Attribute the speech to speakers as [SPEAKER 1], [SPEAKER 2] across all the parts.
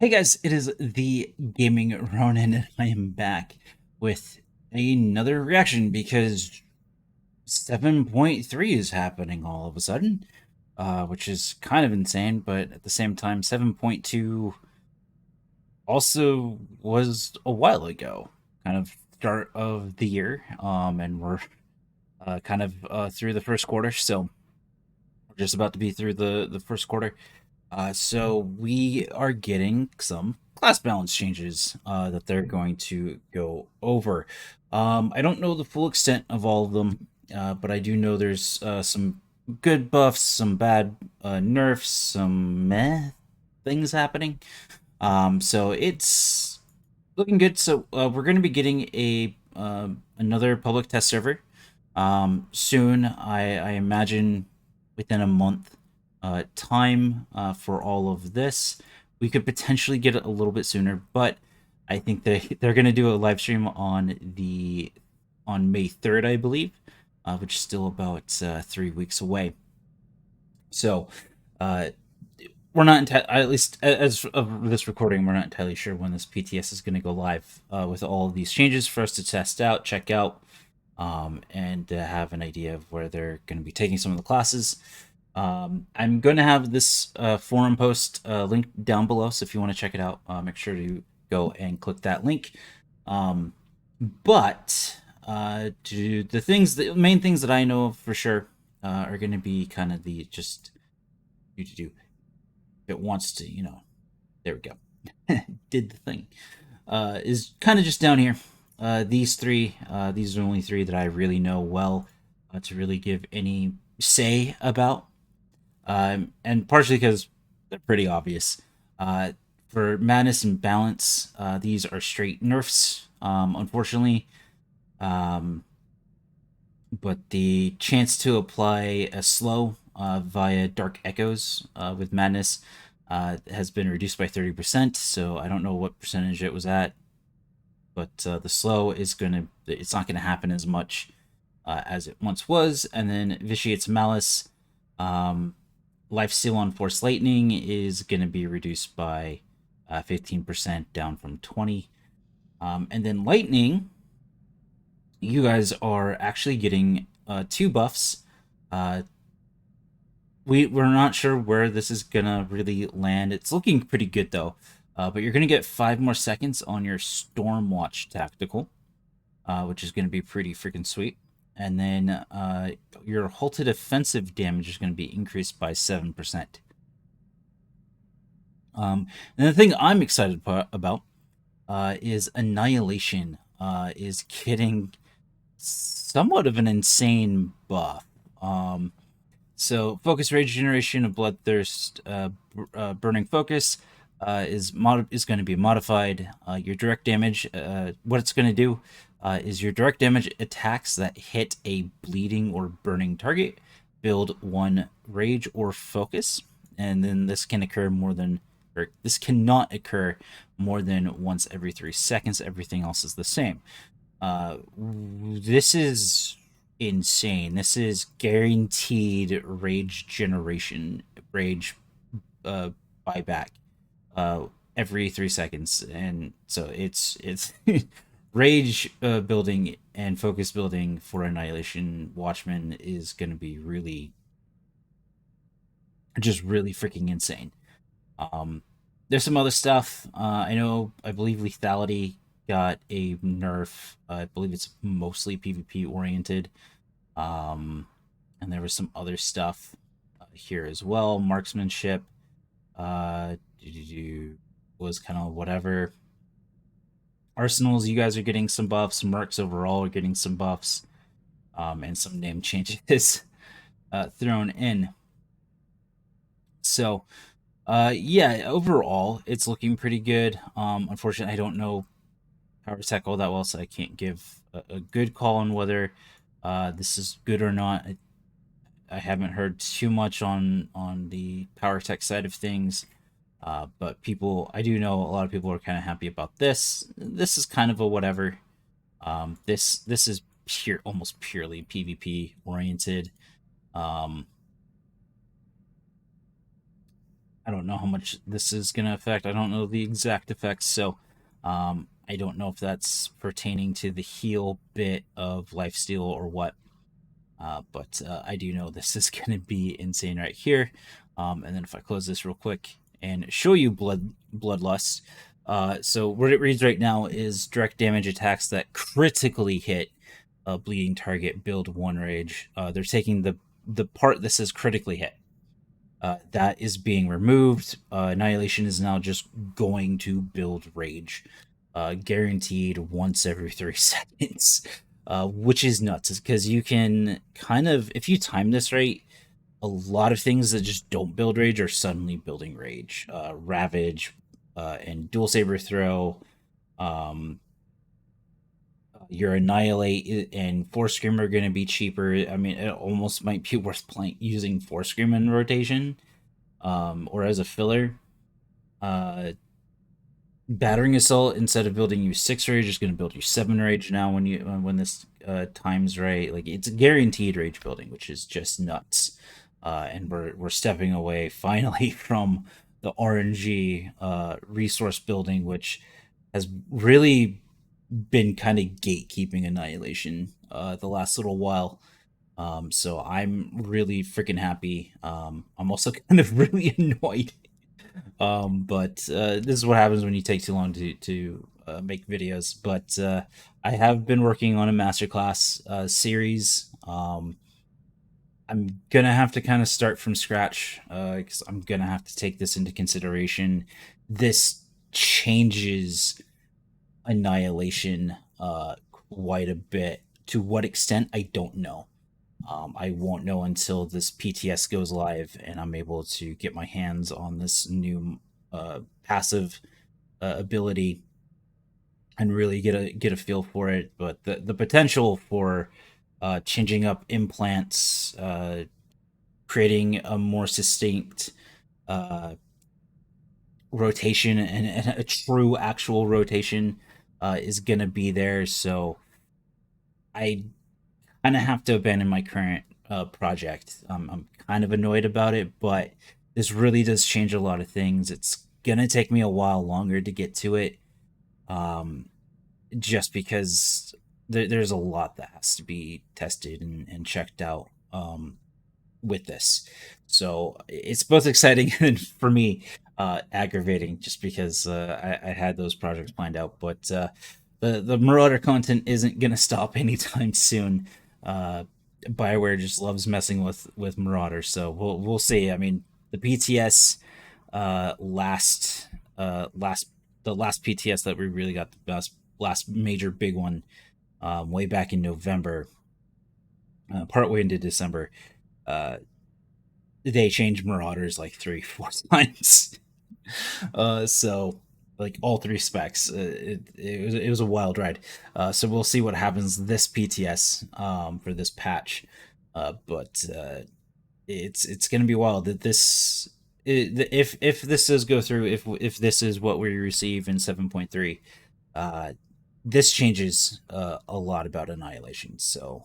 [SPEAKER 1] Hey guys, it is the Gaming Ronin, and I am back with another reaction because 7.3 is happening all of a sudden, which is kind of insane, but at the same time, 7.2 also was a while ago, kind of start of the year, and we're kind of through the first quarter, so we're just about to be through the first quarter. So we are getting some class balance changes that they're going to go over. I don't know the full extent of all of them, but I do know there's some good buffs, some bad nerfs, some meh things happening. So it's looking good. So we're going to be getting a another public test server soon. I imagine within a month time for all of this. We could potentially get it a little bit sooner, but I think they're going to do a live stream on May 3rd, I believe, which is still about 3 weeks away. So uh, we're not at least as of this recording, we're not entirely sure when this PTS is going to go live with all of these changes for us to test out, check out, and have an idea of where they're going to be taking some of the classes. I'm going to have this forum post linked down below, so if you want to check it out, make sure to go and click that link. Um, but the main things that I know of for sure are going to be kind of the just do if it wants to, there we go. Did the thing. Is kind of just down here. These three, these are the only three that I really know well to really give any say about. And partially because they're pretty obvious. Uh, for Madness and Balance, these are straight nerfs, unfortunately. Um, but the chance to apply a slow via Dark Echoes with Madness has been reduced by 30%. So I don't know what percentage it was at, but the slow it's not gonna happen as much as it once was. And then Vitiate's Malice, um, Lifesteal on Force Lightning is gonna be reduced by 15% down from 20. And then Lightning, you guys are actually getting two buffs. Uh, we're not sure where this is gonna really land. It's looking pretty good though. But you're gonna get 5 more seconds on your Stormwatch tactical, which is gonna be pretty freaking sweet. And then your halted offensive damage is gonna be increased by 7%. And the thing I'm excited about is Annihilation is getting somewhat of an insane buff. So focus rage generation of bloodthirst, burning focus is going to be modified. Your direct damage, what it's going to do is your direct damage attacks that hit a bleeding or burning target build one rage or focus, and then this cannot occur more than once every 3 seconds. Everything else is the same. This is insane. This is guaranteed rage generation, rage uh, buyback every 3 seconds, and so it's rage building and focus building for Annihilation Watchmen is going to be really freaking insane. Um, there's some other stuff. I believe lethality got a nerf. I believe it's mostly PvP oriented. Um, and there was some other stuff here as well. Marksmanship uh, was kind of whatever. Arsenals, you guys are getting some buffs. Mercs overall are getting some buffs, and some name changes thrown in. So, yeah, overall, it's looking pretty good. Unfortunately, I don't know Power Tech all that well, so I can't give a good call on whether this is good or not. I haven't heard too much on the Power Tech side of things, but I do know a lot of people are kind of happy about this. This is kind of a whatever. This is almost purely PvP oriented. Um, I don't know how much this is going to affect. I don't know the exact effects, so I don't know if that's pertaining to the heal bit of lifesteal or what. But I do know this is going to be insane right here. And then if I close this real quick and show you bloodlust, so what it reads right now is direct damage attacks that critically hit a bleeding target build one rage. They're taking the part that says critically hit. That is being removed. Annihilation is now just going to build rage, guaranteed once every 3 seconds, which is nuts. Because you can kind of, if you time this right, a lot of things that just don't build rage are suddenly building rage. Ravage and dual saber throw. Um, your annihilate and force scream are going to be cheaper. I mean, it almost might be worth playing using force scream in rotation, or as a filler. Uh, Battering assault, instead of building you 6 rage, is going to build you 7 rage now when this times right. Like, it's guaranteed rage building, which is just nuts. And we're stepping away finally from the RNG resource building, which has really been kind of gatekeeping Annihilation the last little while. So I'm really freaking happy. I'm also kind of really annoyed. But this is what happens when you take too long to make videos. But I have been working on a masterclass series. I'm gonna have to kind of start from scratch because I'm gonna have to take this into consideration. This changes Annihilation quite a bit. To what extent, I don't know. I won't know until this PTS goes live and I'm able to get my hands on this new passive ability and really get a feel for it. But the potential for changing up implants, creating a more succinct uh, rotation and a true actual rotation is gonna be there. So I kind of have to abandon my current project. I'm kind of annoyed about it, but this really does change a lot of things. It's gonna take me a while longer to get to it, um, just because there's a lot that has to be tested and checked out with this. So it's both exciting and for me aggravating, just because I had those projects planned out. But the Marauder content isn't gonna stop anytime soon. Uh, Bioware just loves messing with Marauder, so we'll see. I mean, the PTS last last the last PTS that we really got the best last major big one way back in November, partway into December. Uh, they changed Marauders like 3 4 times. So like all 3 specs, it was a wild ride. So we'll see what happens this PTS for this patch. But it's gonna be wild that if this does go through, if this is what we receive in 7.3, uh, this changes a lot about Annihilation. So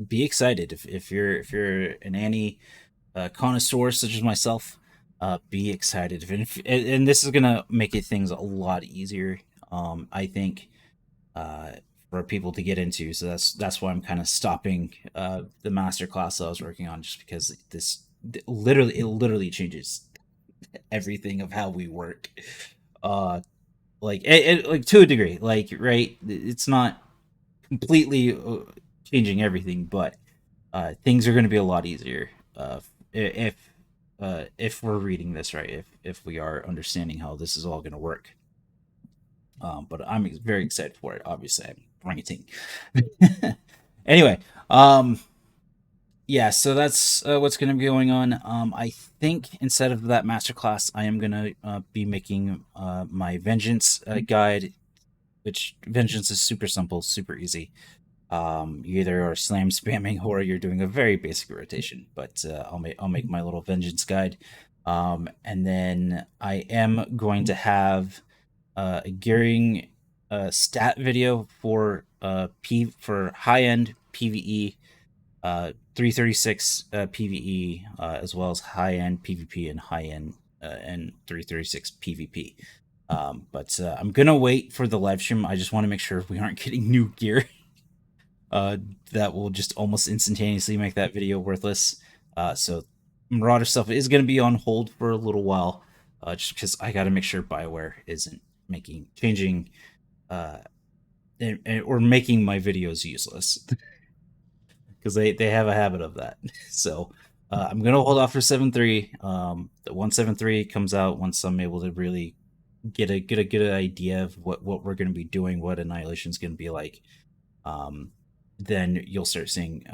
[SPEAKER 1] be excited if you're an Annie connoisseur such as myself. Be excited, and this is gonna make it things a lot easier. I think uh, for people to get into. So that's why I'm kind of stopping the master class I was working on, just because this it literally changes everything of how we work. Uh, like to a degree, like right, it's not completely changing everything, but things are going to be a lot easier if we're reading this right, if we are understanding how this is all going to work. But I'm very excited for it. Obviously, I'm ranting. Anyway, yeah, so that's what's going to be going on. I think instead of that masterclass, I am going to be making my vengeance guide, which vengeance is super simple, super easy. You either are slam spamming or you're doing a very basic rotation. But I'll make my little vengeance guide, and then I am going to have a gearing stat video for for high end PVE, 336 PVE, as well as high end PvP and high end and 336 PvP. But I'm gonna wait for the live stream. I just want to make sure we aren't getting new gear that will just almost instantaneously make that video worthless. So Marauder stuff is going to be on hold for a little while, just because I got to make sure Bioware isn't changing, or making my videos useless, because they have a habit of that. So I'm going to hold off for 7.3. The 1.7.3 comes out once I'm able to really get a good idea of what we're going to be doing, what Annihilation is going to be like. Then you'll start seeing,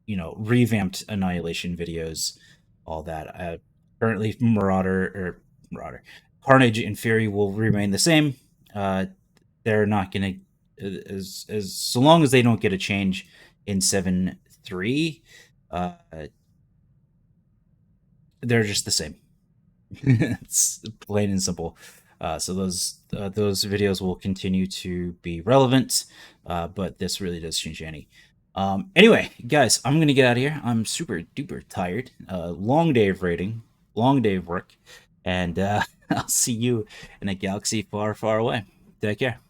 [SPEAKER 1] revamped Annihilation videos, all that. Currently, Marauder, Carnage and Fury will remain the same. They're not going to, as so long as they don't get a change in 7.3, they're just the same. It's plain and simple. So those videos will continue to be relevant, but this really does change any. Anyway, guys, I'm gonna get out of here. I'm super duper tired. Long day of raiding, long day of work, and I'll see you in a galaxy far, far away. Take care.